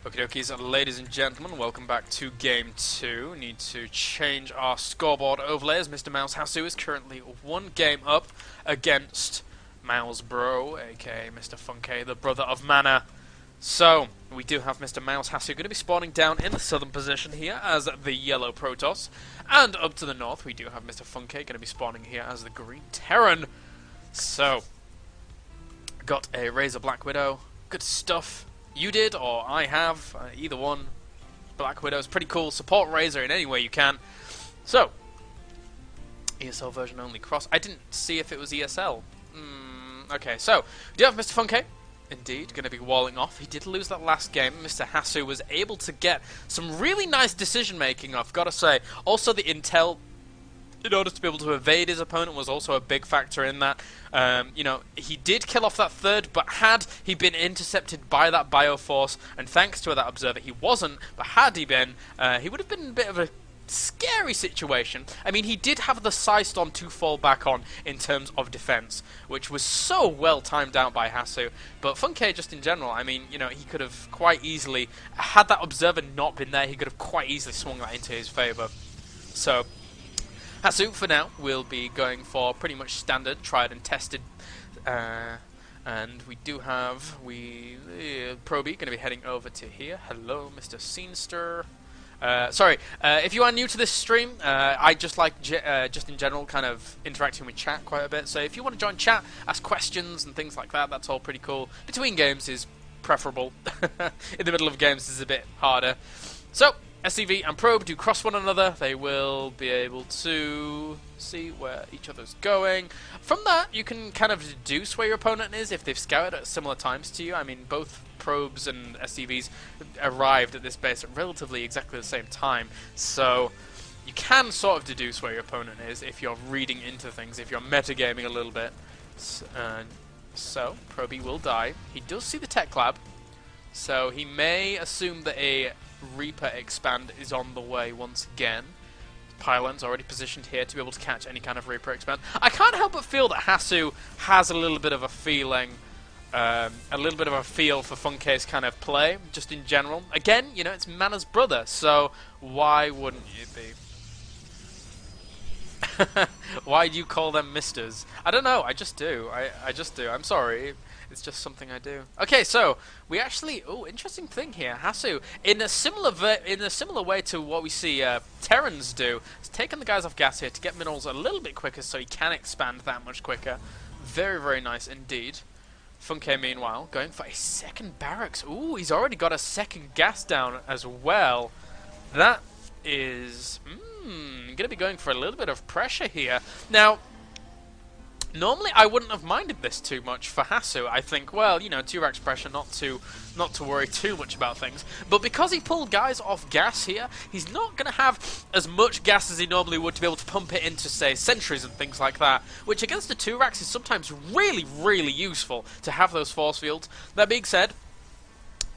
Okie dokies, ladies and gentlemen, welcome back to Game 2. Need to change our scoreboard overlay as Mr. mouzHasu is currently one game up against mouzBro, aka Mr. Funkay, the brother of Mana. So, we do have Mr. mouzHasu going to be spawning down in the southern position here as the yellow Protoss. And up to the north, we do have Mr. Funkay going to be spawning here as the green Terran. So, got a Razor Black Widow, good stuff. You did, or I have, either one. Black Widow is pretty cool. Support Razor in any way you can. So, ESL version only cross. I didn't see if it was ESL. Okay, so, we do have Mr. Funkay. Indeed, going to be walling off. He did lose that last game. Mr. Hasu was able to get some really nice decision making, I've got to say. Also, the intel, in order to be able to evade his opponent, was also a big factor in that. You know, he did kill off that third, but had he been intercepted by that Bioforce, and thanks to that observer he wasn't, but had he been, he would have been in a bit of a scary situation. I mean, he did have the Psystorm to fall back on in terms of defense, which was so well timed out by Hasu. But Funkay, just in general, I mean, you know, he could have quite easily, had that observer not been there, he could have quite easily swung that into his favor. So, Hasu, for now, will be going for pretty much standard, tried and tested. And we do have, Proby, going to be heading over to here. Hello, Mr. Scenester. Sorry, if you are new to this stream, I just like, just in general, kind of interacting with chat quite a bit. So if you want to join chat, ask questions and things like that, that's all pretty cool. Between games is preferable. In the middle of games is a bit harder. So, SCV and Probe do cross one another. They will be able to see where each other's going. From that, you can kind of deduce where your opponent is if they've scouted at similar times to you. I mean, both Probes and SCVs arrived at this base at relatively exactly the same time. So, you can sort of deduce where your opponent is if you're reading into things, if you're metagaming a little bit. So, Proby will die. He does see the Tech Lab, so he may assume that a Reaper expand is on the way once again. Pylon's already positioned here to be able to catch any kind of Reaper expand. I can't help but feel that Hasu has a little bit of a feeling, a little bit of a feel for Funkay's kind of play, just in general. Again, you know, it's Mana's brother, so why wouldn't you be? Why do you call them misters? I don't know, I just do. I just do. I'm sorry. It's just something I do. Okay, so we actually, interesting thing here. Hasu, in a similar way to what we see Terrans do, has taken the guys off gas here to get minerals a little bit quicker, so he can expand that much quicker. Very, very nice indeed. Funkay, meanwhile, going for a second barracks. Ooh, he's already got a second gas down as well. That is, going to be going for a little bit of pressure here. Now, normally I wouldn't have minded this too much for Hasu. I think, well, you know, 2 racks pressure, not to worry too much about things. But because he pulled guys off gas here, he's not going to have as much gas as he normally would to be able to pump it into, say, sentries and things like that, which against the 2 racks is sometimes really, really useful to have those force fields. That being said,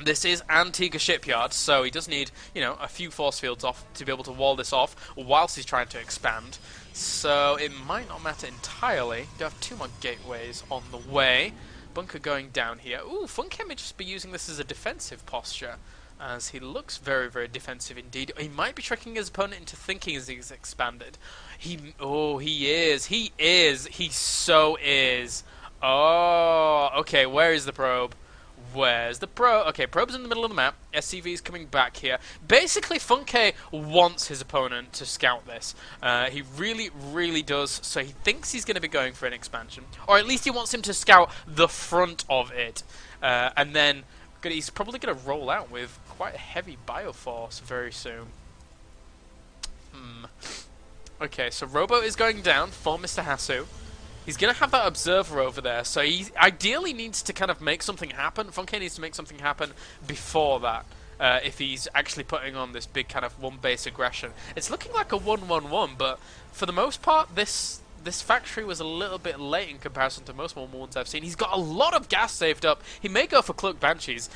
this is Antigua Shipyard, so he does need, you know, a few force fields off to be able to wall this off whilst he's trying to expand. So it might not matter entirely. Do have 2 more gateways on the way. Bunker going down here. Ooh, Funkay may just be using this as a defensive posture, as he looks very, very defensive indeed. He might be tricking his opponent into thinking as he's expanded. He is. He so is. Oh, okay, where is the probe? Where's the probe? Okay, probe's in the middle of the map. SCV's coming back here. Basically, Funkay wants his opponent to scout this. He really, really does. So he thinks he's going to be going for an expansion. Or at least he wants him to scout the front of it. And then he's probably going to roll out with quite a heavy Bioforce very soon. Okay, so Robo is going down for Mr. Hasu. He's going to have that observer over there, so he ideally needs to kind of make something happen. Funkay needs to make something happen before that, if he's actually putting on this big kind of one-base aggression. It's looking like a 1-1-1, but for the most part, this factory was a little bit late in comparison to most 1-1-1s I've seen. He's got a lot of gas saved up. He may go for Cloak Banshees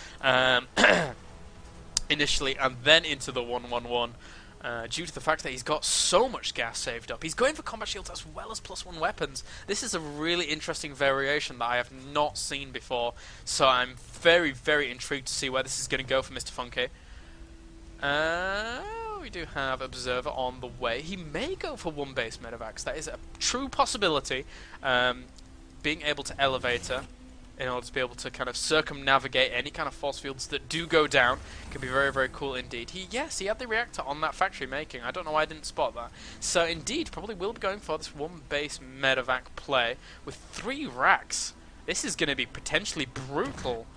initially, and then into the 1-1-1. due to the fact that he's got so much gas saved up. He's going for combat shields as well as +1 weapons. This is a really interesting variation that I have not seen before, so I'm very, very intrigued to see where this is going to go for Mr. Funkay. We do have Observer on the way. He may go for 1 base medevacs. That is a true possibility. Being able to Elevator in order to be able to kind of circumnavigate any kind of force fields that do go down can be very, very cool indeed. Yes, he had the reactor on that factory making. I don't know why I didn't spot that. So indeed, probably will be going for this 1 base medevac play with 3 racks. This is going to be potentially brutal.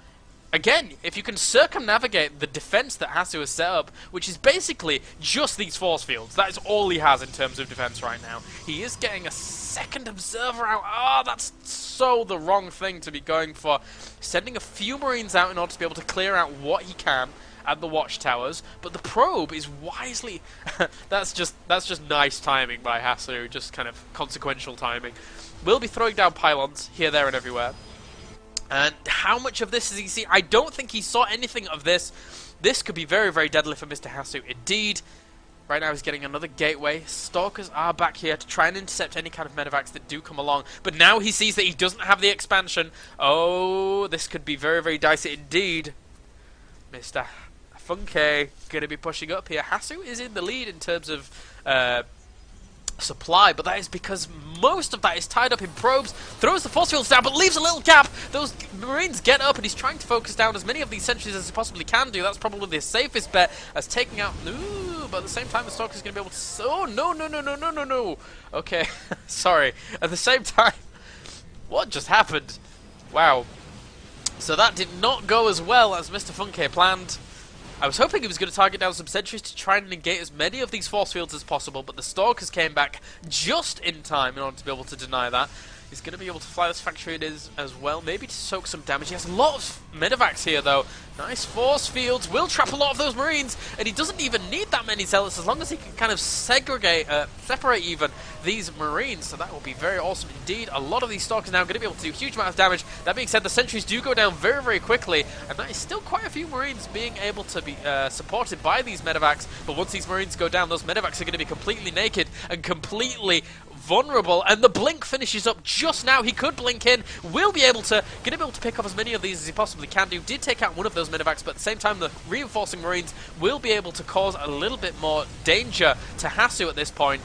Again, if you can circumnavigate the defense that HaSu has set up, which is basically just these force fields, that is all he has in terms of defense right now. He is getting a second observer out. Ah, that's so the wrong thing to be going for. Sending a few Marines out in order to be able to clear out what he can at the watchtowers, but the probe is wisely... that's just nice timing by HaSu, just kind of consequential timing. We'll be throwing down pylons here, there, and everywhere. And how much of this does he see? I don't think he saw anything of this. This could be very, very deadly for Mr. HaSu. Indeed, right now he's getting another gateway. Stalkers are back here to try and intercept any kind of medevacs that do come along. But now he sees that he doesn't have the expansion. Oh, this could be very, very dicey indeed. Mr. Funkay going to be pushing up here. HaSu is in the lead in terms of... supply, but that is because most of that is tied up in probes. Throws the force fields down, but leaves a little gap. Those Marines get up, and he's trying to focus down as many of these sentries as he possibly can do. That's probably the safest bet as taking out... Ooh, but at the same time, the Stalker's going to be able to... Oh, no. Okay, sorry. At the same time, what just happened? Wow. So that did not go as well as Mr. Funkay planned. I was hoping he was going to target down some sentries to try and negate as many of these force fields as possible, but the Stalkers came back just in time in order to be able to deny that. He's going to be able to fly this factory as well, maybe to soak some damage. He has a lot of medevacs here, though. Nice force fields, will trap a lot of those Marines, and he doesn't even need that many Zealots as long as he can kind of separate even these Marines, so that will be very awesome indeed. A lot of these Stalkers now going to be able to do a huge amount of damage. That being said, the sentries do go down very, very quickly, and that is still quite a few Marines being able to be supported by these medevacs, but once these Marines go down, those medevacs are going to be completely naked and completely vulnerable, and the blink finishes up just now. He could blink in, will be able to pick up as many of these as he possibly can do. Did take out one of those medevacs, but at the same time the reinforcing Marines will be able to cause a little bit more danger to HaSu at this point.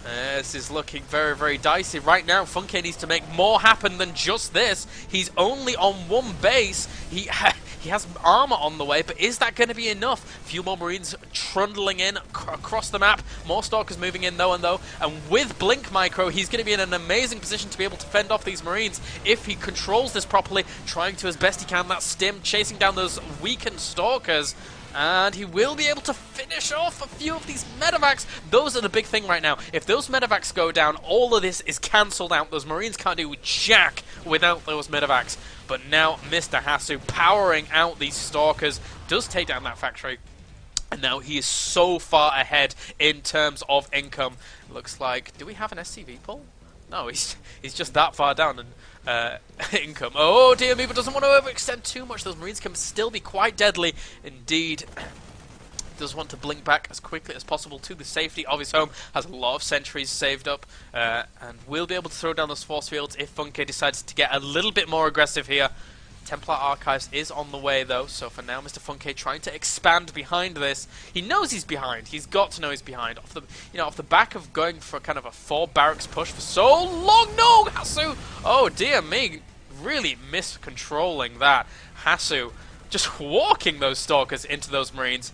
This is looking very, very dicey. Right now, Funkay needs to make more happen than just this. He's only on 1 base. He has armor on the way, but is that going to be enough? A few more Marines trundling in across the map. More Stalkers moving in, though. And with Blink Micro, he's going to be in an amazing position to be able to fend off these Marines if he controls this properly, trying to as best he can. That stim, chasing down those weakened Stalkers. And he will be able to finish off a few of these medevacs. Those are the big thing right now. If those medevacs go down, all of this is cancelled out. Those Marines can't do jack without those medevacs. But now Mr. HaSu powering out these Stalkers does take down that factory. And now he is so far ahead in terms of income. Looks like... Do we have an SCV pull? No, he's just that far down in income. Oh dear me, but doesn't want to overextend too much. Those Marines can still be quite deadly indeed. Does want to blink back as quickly as possible to the safety of his home. Has a lot of sentries saved up and will be able to throw down those force fields if Funkay decides to get a little bit more aggressive here. Templar Archives is on the way though, so for now Mr. Funkay trying to expand behind this. He knows he's behind. He's got to know he's behind. Off the back of going for kind of a 4 barracks push for so long. No, HaSu! Oh dear me, really miscontrolling that. HaSu just walking those Stalkers into those Marines.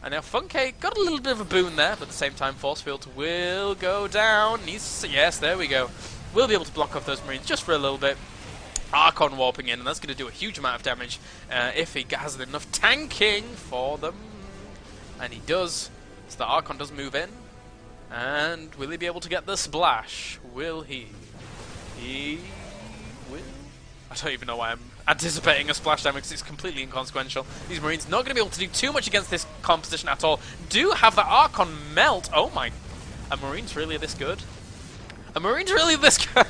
And now Funkay got a little bit of a boon there, but at the same time force fields will go down. Yes, there we go. We'll be able to block off those Marines just for a little bit. Archon warping in, and that's going to do a huge amount of damage if he has enough tanking for them. And he does. So the Archon does move in. And will he be able to get the splash? Will he? He will. I don't even know why I'm anticipating a splash damage because it's completely inconsequential. These Marines not going to be able to do too much against this composition at all. Do have the Archon melt. Oh my. Are Marines really this good? A Marine's really this guy.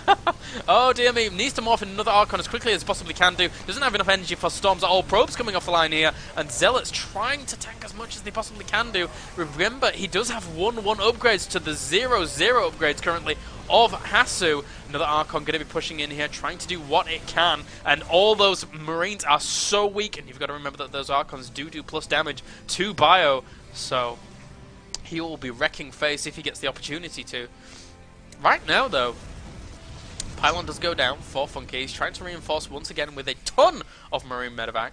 Oh dear me, needs to morph in another Archon as quickly as possibly can do. Doesn't have enough energy for Storms at all. Probes coming off the line here, and Zealots trying to tank as much as they possibly can do. Remember, he does have 1-1 upgrades to the 0-0 upgrades currently of Hasu. Another Archon going to be pushing in here, trying to do what it can, and all those Marines are so weak, and you've got to remember that those Archons do plus damage to Bio, so he will be wrecking face if he gets the opportunity to. Right now, though, Pylon does go down for funkay. He's trying to reinforce once again with a ton of Marine Medevac.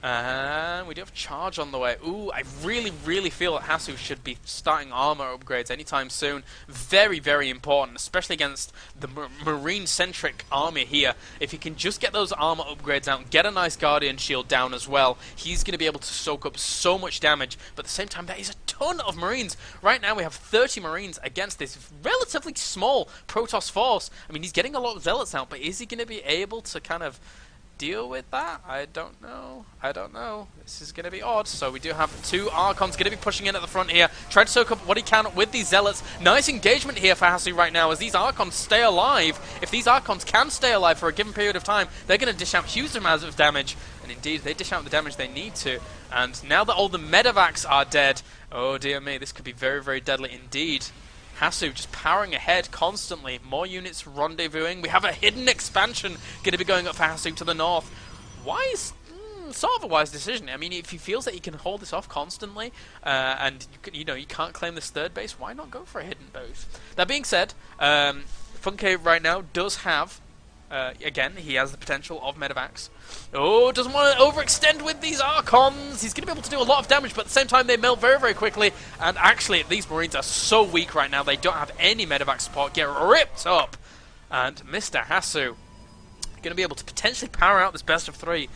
And we do have Charge on the way. Ooh, I really feel that Hasu should be starting armor upgrades anytime soon. Very, very important, especially against the Marine-centric army here. If he can just get those armor upgrades out, get a nice Guardian Shield down as well, he's going to be able to soak up so much damage. But at the same time, that is a ton of Marines. Right now, we have 30 Marines against this relatively small Protoss force. I mean, he's getting a lot of Zealots out, but is he going to be able to kind of deal with that? I don't know. This is going to be odd. So we do have two Archons going to be pushing in at the front here, trying to soak up what he can with these Zealots. Nice engagement here for Hasu right now as these Archons stay alive. If these Archons can stay alive for a given period of time, they're going to dish out huge amounts of damage. And indeed, they dish out the damage they need to. And now that all the Medevacs are dead, oh dear me, this could be very, very deadly indeed. Hasu just powering ahead constantly. More units rendezvousing. We have a hidden expansion going to be going up for Hasu to the north. Wise, sort of a wise decision. I mean, if he feels that he can hold this off constantly, and you can't claim this third base, why not go for a hidden base? That being said, funkay right now does have, again, he has the potential of Medevacs. Oh, doesn't want to overextend with these Archons. He's going to be able to do a lot of damage, but at the same time, they melt very, very quickly. And actually, these Marines are so weak right now, they don't have any Medevac support. Get ripped up. And Mr. Hasu going to be able to potentially power out this best of three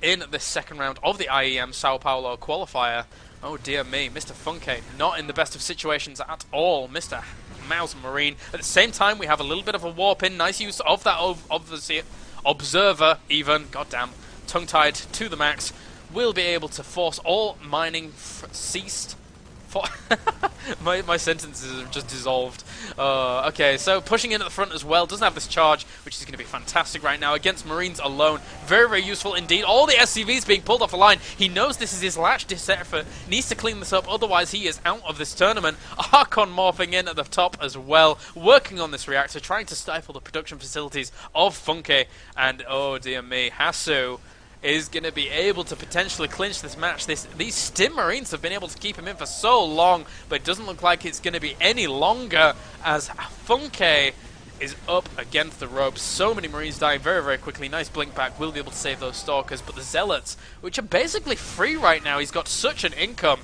in the second round of the IEM Sao Paulo Qualifier. Oh, dear me. Mr. funkay not in the best of situations at all. Mr. Mouse Marine. At the same time, we have a little bit of a warp in. Nice use of that, obviously. Observer, even, goddamn, tongue-tied to the max, will be able to force all mining ceased. My sentences have just dissolved. Okay, so pushing in at the front as well, doesn't have this charge, which is going to be fantastic right now against Marines alone. Very, very useful indeed. All the SCVs being pulled off the line. He knows this is his last-ditch effort, needs to clean this up, otherwise he is out of this tournament. Archon morphing in at the top as well, working on this reactor, trying to stifle the production facilities of funkay. And oh dear me, Hasu is going to be able to potentially clinch this match. These Stim Marines have been able to keep him in for so long, but it doesn't look like it's going to be any longer as funkay is up against the ropes. So many Marines dying very, very quickly. Nice blink back. Will be able to save those Stalkers, but the Zealots, which are basically free right now, he's got such an income,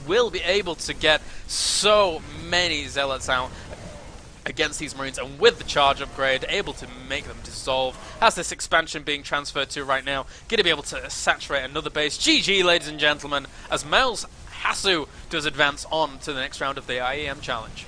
will be able to get so many Zealots out against these Marines, and with the charge upgrade, able to make them dissolve. Has this expansion being transferred to right now, going to be able to saturate another base. GG, ladies and gentlemen, as mouzHasu does advance on to the next round of the IEM Challenge.